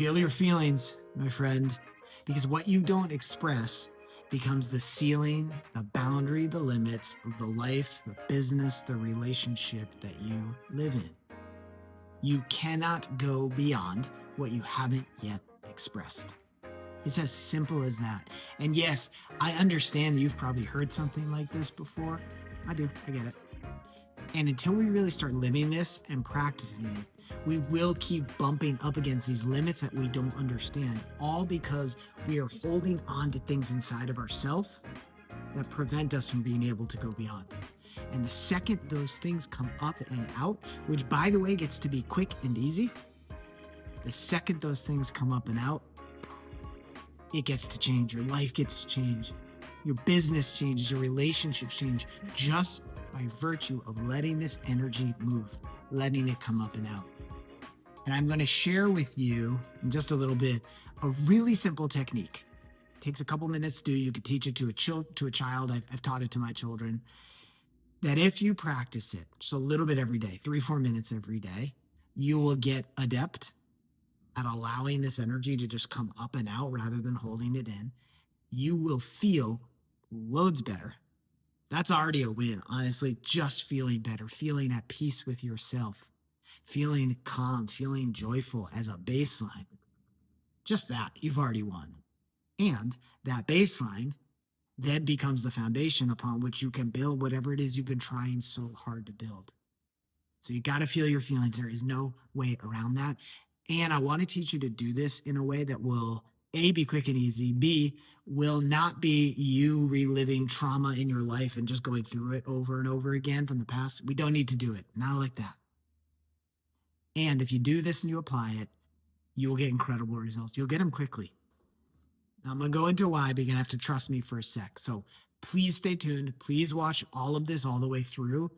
Feel your feelings, my friend, because what you don't express becomes the ceiling, the boundary, the limits of the life, the business, the relationship that you live in. You cannot go beyond what you haven't yet expressed. It's as simple as that. And yes, I understand that you've probably heard something like this before. I do, I get it. And until we really start living this and practicing it, we will keep bumping up against these limits that we don't understand, all because we are holding on to things inside of ourselves that prevent us from being able to go beyond. And the second those things come up and out, which by the way gets to be quick and easy, the second those things come up and out, it gets to change. Your life gets to change. Your business changes, your relationships change, just by virtue of letting this energy move, letting it come up and out. And I'm going to share with you in just a little bit a really simple technique. It takes a couple minutes to do. You could teach it to a child. I've taught it to my children. That if you practice it just a little bit every day, 3-4 minutes every day, you will get adept at allowing this energy to just come up and out rather than holding it in. You will feel loads better. That's already a win, honestly, just feeling better, feeling at peace with yourself, feeling calm, feeling joyful as a baseline. Just that, you've already won. And that baseline then becomes the foundation upon which you can build whatever it is you've been trying so hard to build. So you got to feel your feelings. There is no way around that. And I want to teach you to do this in a way that will, A, be quick and easy, B, will not be you reliving trauma in your life and just going through it over and over again from the past. We don't need to do it. Not like that. And if you do this and you apply it, you will get incredible results. You'll get them quickly. Now, I'm going to go into why, but you're going to have to trust me for a sec. So please stay tuned. Please watch all of this all the way through.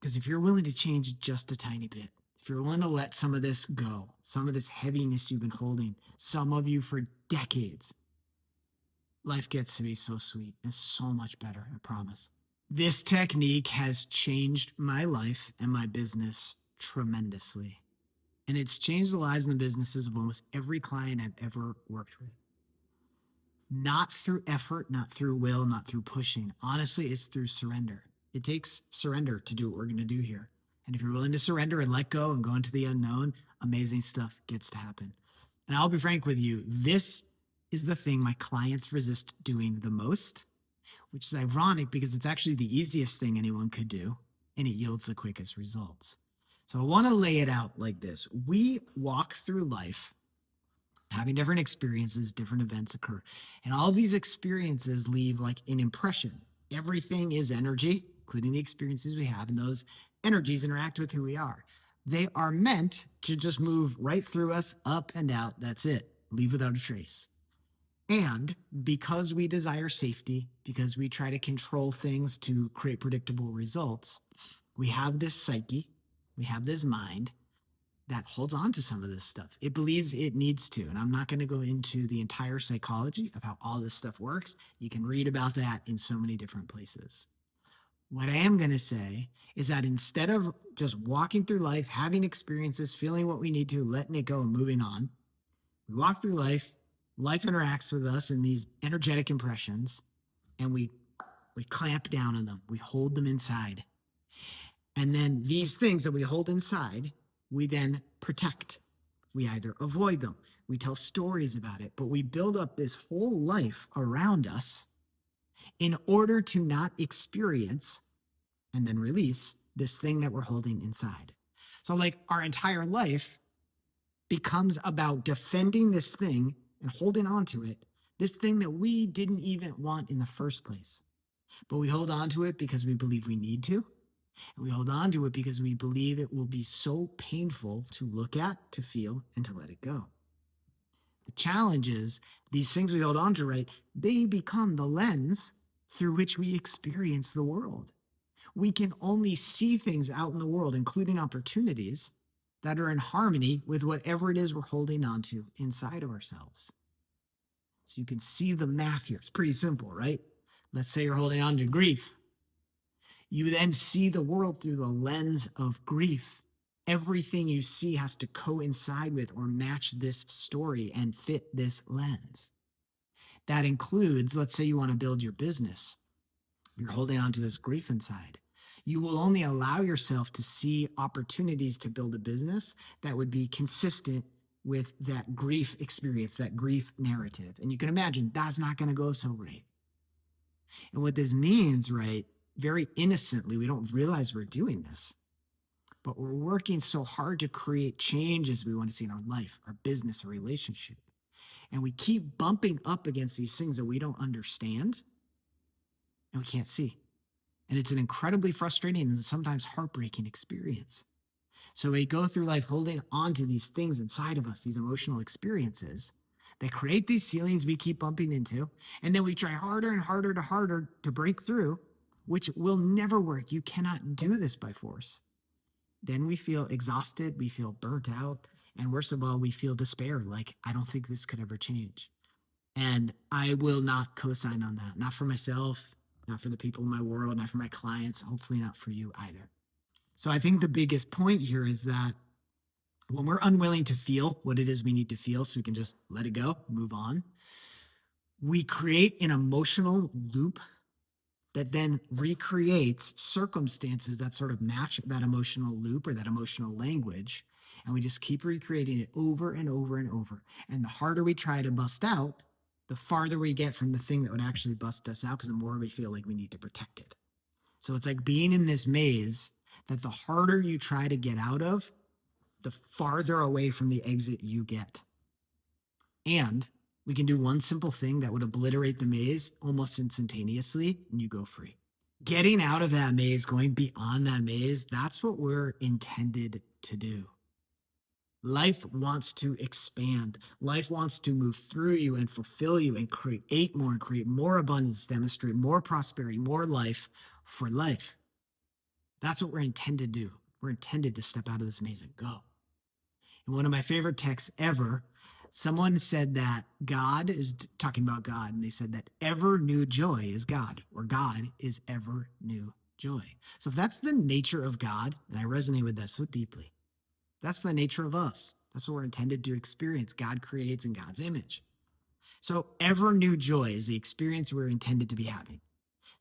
Because if you're willing to change just a tiny bit, if you're willing to let some of this go, some of this heaviness you've been holding, some of you for decades, life gets to be so sweet and so much better, I promise. This technique has changed my life and my business tremendously. And it's changed the lives and the businesses of almost every client I've ever worked with. Not through effort, not through will, not through pushing. Honestly, it's through surrender. It takes surrender to do what we're going to do here. And if you're willing to surrender and let go and go into the unknown, amazing stuff gets to happen. And I'll be frank with you, this is the thing my clients resist doing the most, which is ironic because it's actually the easiest thing anyone could do, and it yields the quickest results. So I want to lay it out like this. We walk through life having different experiences, different events occur. And all of these experiences leave like an impression. Everything is energy, including the experiences we have, and those energies interact with who we are. They are meant to just move right through us, up and out. That's it. Leave without a trace. And because we desire safety, because we try to control things to create predictable results, we have this psyche, we have this mind that holds on to some of this stuff. It believes it needs to. And I'm not going to go into the entire psychology of how all this stuff works. You can read about that in so many different places. What I am going to say is that instead of just walking through life, having experiences, feeling what we need to, letting it go and moving on, we walk through life, life interacts with us in these energetic impressions, and we clamp down on them. We hold them inside. And then these things that we hold inside, we then protect. We either avoid them, we tell stories about it, but we build up this whole life around us in order to not experience and then release this thing that we're holding inside. So like our entire life becomes about defending this thing and holding on to it, this thing that we didn't even want in the first place. But we hold on to it because we believe we need to. And we hold on to it because we believe it will be so painful to look at, to feel, and to let it go. The challenge is these things we hold on to, right, they become the lens through which we experience the world. We can only see things out in the world, including opportunities, that are in harmony with whatever it is we're holding on to inside of ourselves. So you can see the math here. It's pretty simple, right? Let's say you're holding on to grief. You then see the world through the lens of grief. Everything you see has to coincide with or match this story and fit this lens. That includes, let's say you want to build your business. You're holding on to this grief inside. You will only allow yourself to see opportunities to build a business that would be consistent with that grief experience, that grief narrative. And you can imagine that's not going to go so great. And what this means, right, very innocently, we don't realize we're doing this, but we're working so hard to create changes we want to see in our life, our business, our relationship. And we keep bumping up against these things that we don't understand and we can't see. And it's an incredibly frustrating and sometimes heartbreaking experience. So we go through life holding on to these things inside of us, these emotional experiences that create these ceilings we keep bumping into. And then we try harder and harder to break through, which will never work. You cannot do this by force. Then we feel exhausted, we feel burnt out, and worst of all, we feel despair. Like, I don't think this could ever change. And I will not co-sign on that. Not for myself, not for the people in my world, not for my clients, hopefully not for you either. So I think the biggest point here is that when we're unwilling to feel what it is we need to feel so we can just let it go, move on, we create an emotional loop that then recreates circumstances that sort of match that emotional loop or that emotional language. And we just keep recreating it over and over and over. And the harder we try to bust out, the farther we get from the thing that would actually bust us out, because the more we feel like we need to protect it. So it's like being in this maze that the harder you try to get out of, the farther away from the exit you get. And we can do one simple thing that would obliterate the maze almost instantaneously, and you go free. Getting out of that maze, going beyond that maze, that's what we're intended to do. Life wants to expand. Life wants to move through you and fulfill you and create more abundance, demonstrate more prosperity, more life for life. That's what we're intended to do. We're intended to step out of this maze and go. In one of my favorite texts ever, someone said that God is talking about God, and they said that ever new joy is God, or God is ever new joy. So if that's the nature of God, and I resonate with that so deeply, that's the nature of us. That's what we're intended to experience. God creates in God's image. So ever new joy is the experience we're intended to be having.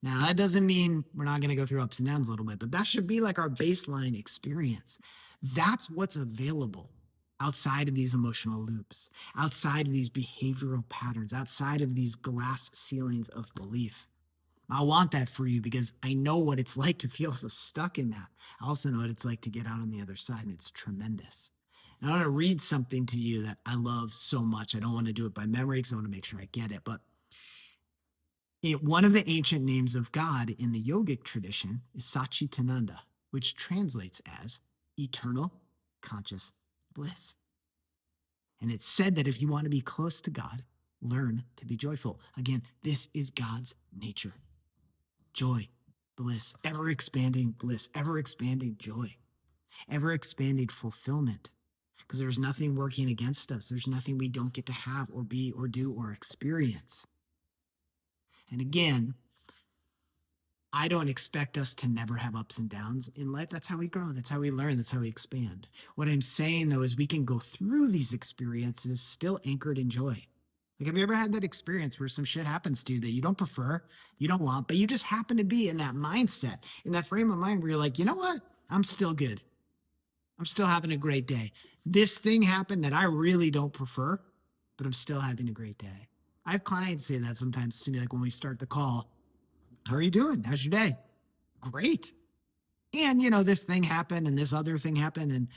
Now, that doesn't mean we're not going to go through ups and downs a little bit, but that should be like our baseline experience. That's what's available outside of these emotional loops, outside of these behavioral patterns, outside of these glass ceilings of belief. I want that for you because I know what it's like to feel so stuck in that. I also know what it's like to get out on the other side, and it's tremendous. And I want to read something to you that I love so much. I don't want to do it by memory because I want to make sure I get it, but one of the ancient names of God in the yogic tradition is Satchitananda, which translates as eternal conscious bliss. And it's said that if you want to be close to God, learn to be joyful. Again, this is God's nature. Joy, bliss, ever expanding bliss, ever expanding joy, ever expanding fulfillment. Because there's nothing working against us. There's nothing we don't get to have or be or do or experience. And again, I don't expect us to never have ups and downs in life. That's how we grow. That's how we learn. That's how we expand. What I'm saying, though, is we can go through these experiences still anchored in joy. Like, have you ever had that experience where some shit happens to you that you don't prefer, you don't want, but you just happen to be in that mindset, in that frame of mind where you're like, you know what? I'm still good. I'm still having a great day. This thing happened that I really don't prefer, but I'm still having a great day. I have clients say that sometimes to me, like when we start the call. How are you doing? How's your day? Great. And, this thing happened and this other thing happened, and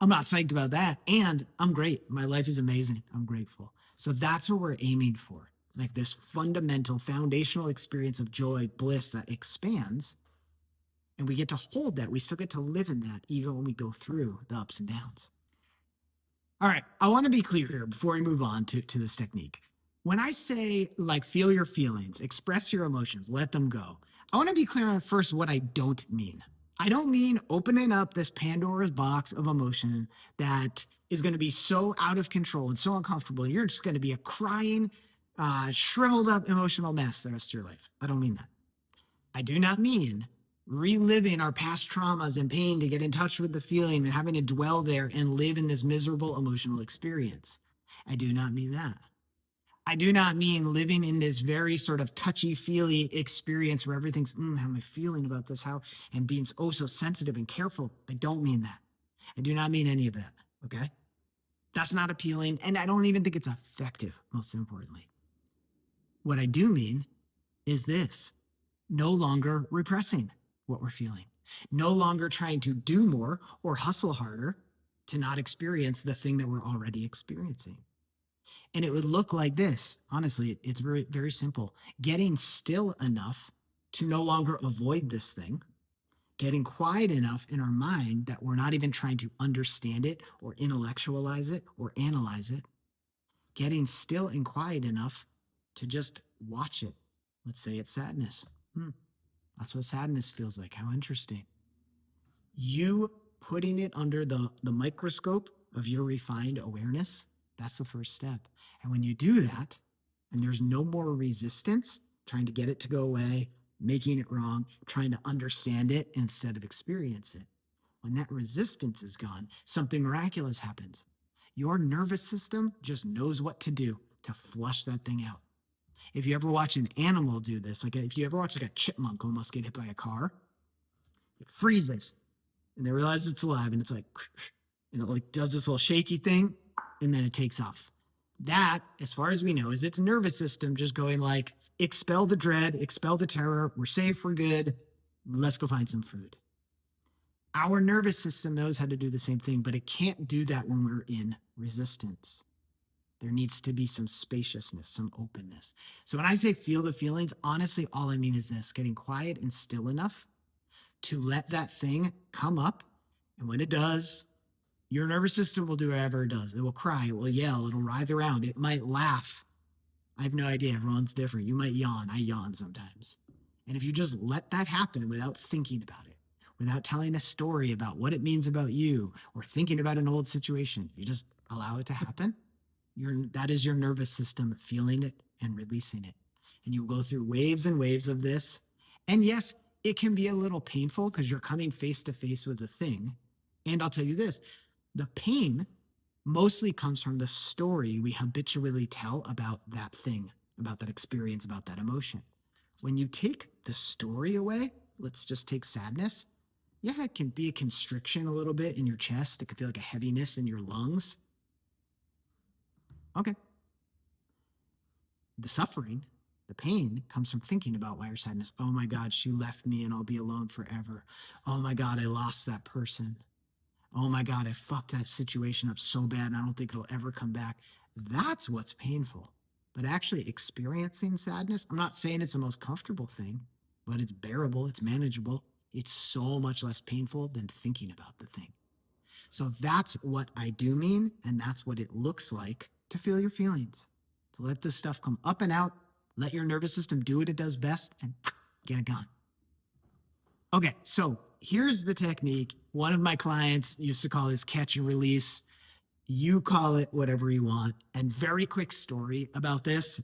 I'm not psyched about that. And I'm great. My life is amazing. I'm grateful. So that's what we're aiming for. Like this fundamental, foundational experience of joy, bliss that expands. And we get to hold that. We still get to live in that even when we go through the ups and downs. All right. I want to be clear here before we move on to this technique. When I say like feel your feelings, express your emotions, let them go, I want to be clear on first what I don't mean. I don't mean opening up this Pandora's box of emotion that is going to be so out of control and so uncomfortable, and you're just going to be a crying, shriveled up emotional mess the rest of your life. I don't mean that. I do not mean reliving our past traumas and pain to get in touch with the feeling and having to dwell there and live in this miserable emotional experience. I do not mean that. I do not mean living in this very sort of touchy feely experience where everything's, how am I feeling about this? How, and being oh so sensitive and careful. I don't mean that. I do not mean any of that. Okay. That's not appealing. And I don't even think it's effective, most importantly. What I do mean is this: no longer repressing what we're feeling, no longer trying to do more or hustle harder to not experience the thing that we're already experiencing. And it would look like this. Honestly, it's very, very simple. Getting still enough to no longer avoid this thing, getting quiet enough in our mind that we're not even trying to understand it or intellectualize it or analyze it, getting still and quiet enough to just watch it. Let's say it's sadness. That's what sadness feels like. How interesting. You putting it under the microscope of your refined awareness, that's the first step. And when you do that, and there's no more resistance, trying to get it to go away, making it wrong, trying to understand it instead of experience it, when that resistance is gone, something miraculous happens. Your nervous system just knows what to do to flush that thing out. If you ever watch an animal do this, like if you ever watch like a chipmunk almost get hit by a car, it freezes and they realize it's alive and it's like, and it like does this little shaky thing and then it takes off. That, as far as we know, is its nervous system just going like, expel the dread, expel the terror, we're safe, we're good, let's go find some food. Our nervous system knows how to do the same thing, but it can't do that when we're in resistance. There needs to be some spaciousness, some openness. So when I say feel the feelings, honestly, all I mean is this: getting quiet and still enough to let that thing come up. And when it does, your nervous system will do whatever it does. It will cry, it will yell, it'll writhe around, it might laugh. I have no idea. Everyone's different. You might yawn. I yawn sometimes. And if you just let that happen without thinking about it, without telling a story about what it means about you or thinking about an old situation, you just allow it to happen. That is your nervous system feeling it and releasing it. And you go through waves and waves of this. And yes, it can be a little painful because you're coming face to face with the thing. And I'll tell you this: the pain mostly comes from the story we habitually tell about that thing, about that experience, about that emotion. When you take the story away, let's just take sadness. Yeah, it can be a constriction a little bit in your chest. It can feel like a heaviness in your lungs. Okay. The suffering, the pain comes from thinking about why your sadness. Oh my God, she left me and I'll be alone forever. Oh my God, I lost that person. Oh my God, I fucked that situation up so bad and I don't think it'll ever come back. That's what's painful. But actually experiencing sadness, I'm not saying it's the most comfortable thing, but it's bearable, it's manageable. It's so much less painful than thinking about the thing. So that's what I do mean, and that's what it looks like to feel your feelings. To let this stuff come up and out, let your nervous system do what it does best, and get it gone. Okay, so here's the technique. One of my clients used to call this catch and release. You call it whatever you want. And very quick story about this.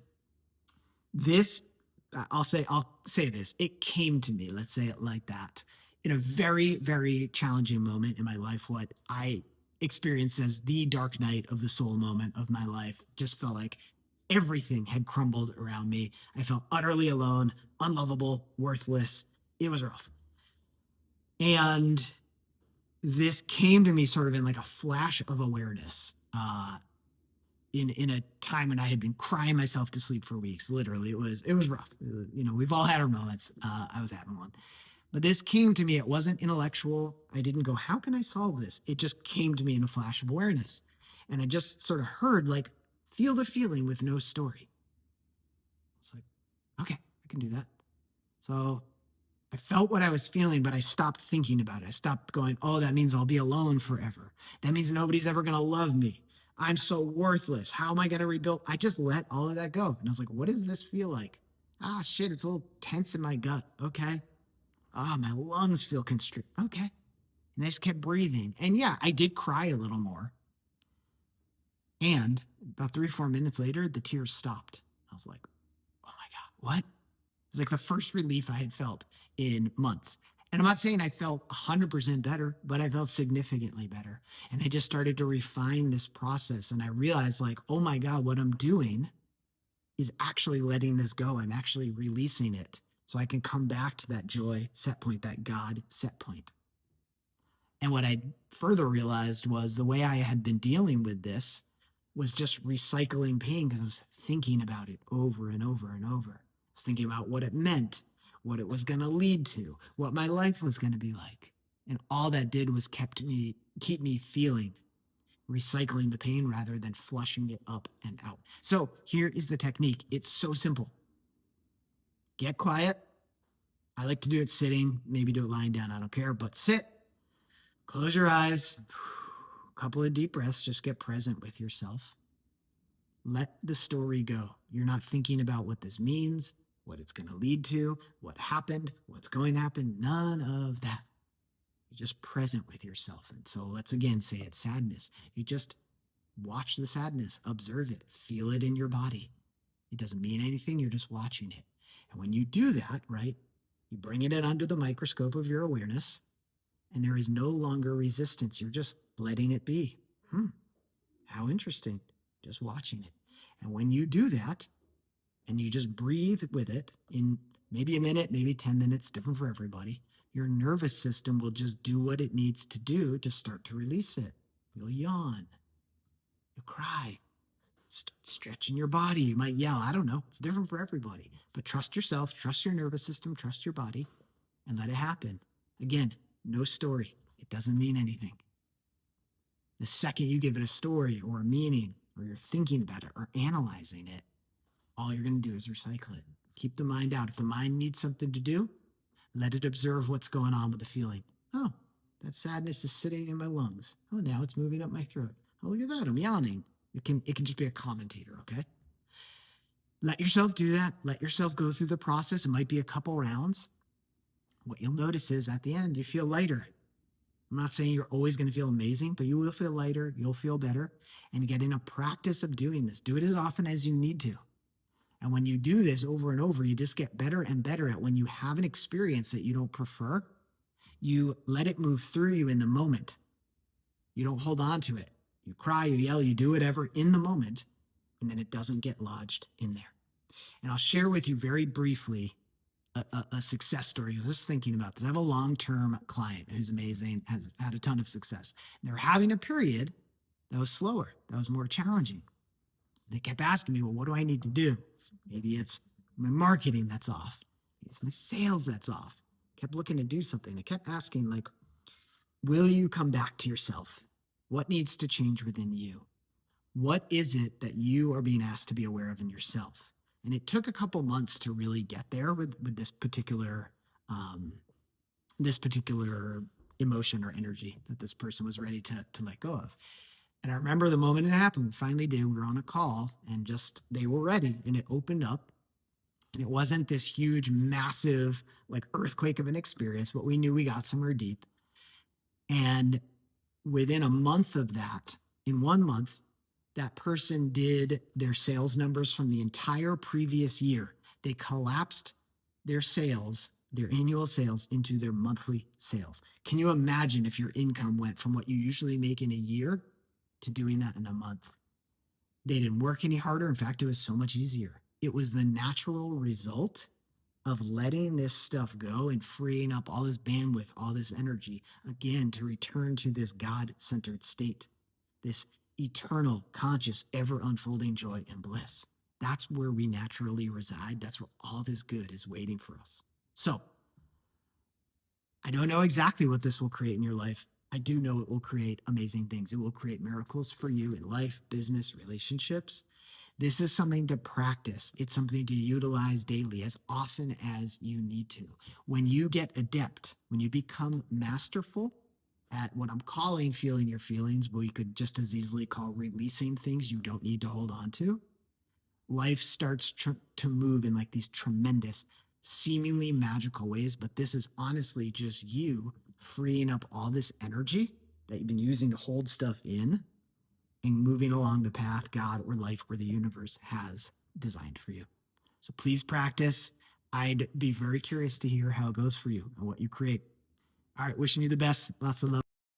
This, I'll say this. It came to me, let's say it like that, in a very, very challenging moment in my life. What I experienced as the dark night of the soul moment of my life just felt like everything had crumbled around me. I felt utterly alone, unlovable, worthless. It was rough. And this came to me sort of in like a flash of awareness, in a time when I had been crying myself to sleep for weeks. Literally, it was rough. We've all had our moments. I was having one, but this came to me. It wasn't intellectual. I didn't go, how can I solve this? It just came to me in a flash of awareness, and I just sort of heard like, feel the feeling with no story. It's like, okay, I can do that. So I felt what I was feeling, but I stopped thinking about it. I stopped going, oh, that means I'll be alone forever. That means nobody's ever going to love me. I'm so worthless. How am I going to rebuild? I just let all of that go. And I was like, what does this feel like? Ah, shit, it's a little tense in my gut. Okay. Ah, my lungs feel constricted. Okay. And I just kept breathing. And yeah, I did cry a little more. And about 3 or 4 minutes later, the tears stopped. I was like, oh my God, what? It was like the first relief I had felt in months. And I'm not saying I felt 100% better, but I felt significantly better. And I just started to refine this process. And I realized, like, oh my God, what I'm doing is actually letting this go. I'm actually releasing it so I can come back to that joy set point, that God set point. And what I further realized was the way I had been dealing with this was just recycling pain because I was thinking about it over and over and over. I was thinking about what it meant, what it was going to lead to, what my life was going to be like. And all that did was keep me feeling, recycling the pain rather than flushing it up and out. So here is the technique. It's so simple. Get quiet. I like to do it sitting, maybe do it lying down. I don't care, but sit, close your eyes, a couple of deep breaths, just get present with yourself. Let the story go. You're not thinking about what this means, what it's going to lead to, what happened, what's going to happen. None of that. You're just present with yourself. And so let's again say it's sadness. You just watch the sadness, observe it, feel it in your body. It doesn't mean anything. You're just watching it. And when you do that, right, you bring it in under the microscope of your awareness, and there is no longer resistance. You're just letting it be. How interesting. Just watching it. And when you do that, and you just breathe with it in maybe a minute, maybe 10 minutes, different for everybody, your nervous system will just do what it needs to do to start to release it. You'll yawn. You'll cry. Start stretching your body. You might yell. I don't know. It's different for everybody. But trust yourself, trust your nervous system, trust your body, and let it happen. Again, no story. It doesn't mean anything. The second you give it a story or a meaning, or you're thinking about it or analyzing it, all you're going to do is recycle it. Keep the mind out. If the mind needs something to do, let it observe what's going on with the feeling. Oh, that sadness is sitting in my lungs. Oh, now it's moving up my throat. Oh, look at that. I'm yawning. It can just be a commentator, okay? Let yourself do that. Let yourself go through the process. It might be a couple rounds. What you'll notice is at the end, you feel lighter. I'm not saying you're always going to feel amazing, but you will feel lighter. You'll feel better. And get in a practice of doing this. Do it as often as you need to. And when you do this over and over, you just get better and better at when you have an experience that you don't prefer, you let it move through you in the moment. You don't hold on to it. You cry, you yell, you do whatever in the moment, and then it doesn't get lodged in there. And I'll share with you very briefly a success story. I was just thinking about this. I have a long-term client who's amazing, has had a ton of success. And they're having a period that was slower, that was more challenging. They kept asking me, well, what do I need to do? Maybe it's my marketing that's off. Maybe it's my sales that's off. Kept looking to do something. I kept asking, like, will you come back to yourself? What needs to change within you? What is it that you are being asked to be aware of in yourself? And it took a couple months to really get there with um, this particular emotion or energy that this person was ready to let go of. And I remember the moment it happened. We finally did. We were on a call and just they were ready, and it opened up. And it wasn't this huge, massive, like earthquake of an experience, but we knew we got somewhere deep. And within a month of that, in 1 month, that person did their sales numbers from the entire previous year. They collapsed their sales, their annual sales, into their monthly sales. Can you imagine if your income went from what you usually make in a year to doing that in a month? They didn't work any harder. In fact, it was so much easier. It was the natural result of letting this stuff go and freeing up all this bandwidth, all this energy, again, to return to this God-centered state, this eternal, conscious, ever unfolding joy and bliss. That's where we naturally reside. That's where all this good is waiting for us. So I don't know exactly what this will create in your life. I do know it will create amazing things. It will create miracles for you in life, business, relationships. This is something to practice. It's something to utilize daily as often as you need to. When you get adept, when you become masterful at what I'm calling feeling your feelings, but we could just as easily call releasing things you don't need to hold on to, life starts to move in like these tremendous, seemingly magical ways. But this is honestly just you freeing up all this energy that you've been using to hold stuff in and moving along the path God or life or the universe has designed for you. So please practice. I'd be very curious to hear how it goes for you and what you create. All right, wishing you the best. Lots of love.